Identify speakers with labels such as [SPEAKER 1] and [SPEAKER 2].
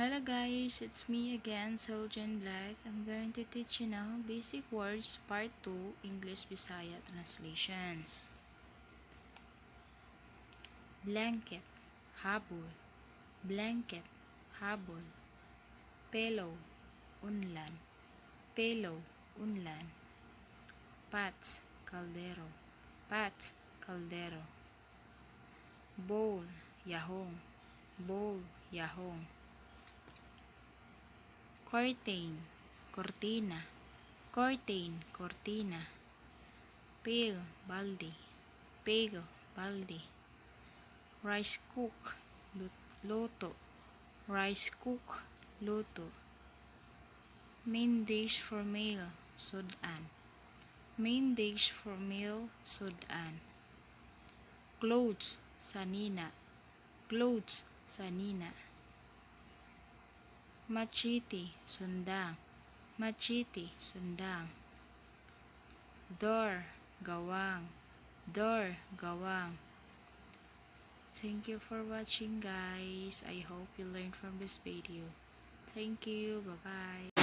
[SPEAKER 1] Hello guys, it's me again, Seljan Black. I'm going to teach you now Basic Words Part 2 English Bisaya Translations. Blanket, habol. Blanket, habol. Pillow, unlan. Pillow, unlan. Pots, kaldero. Pots, kaldero. Bowl, yahong. Bowl, yahong. Curtain, cortina. Curtain, cortina. Pail, balde. Pail, balde. Rice cook, luto. Rice cook, luto. Main dish for meal, sudan. Main dish for meal, sudan. Clothes, sanina. Clothes, sanina. Machete, sundang. Machete, sundang. Door, gawang. Door, gawang. Thank you for watching guys. I hope you learned from this video. Thank you. Bye-bye.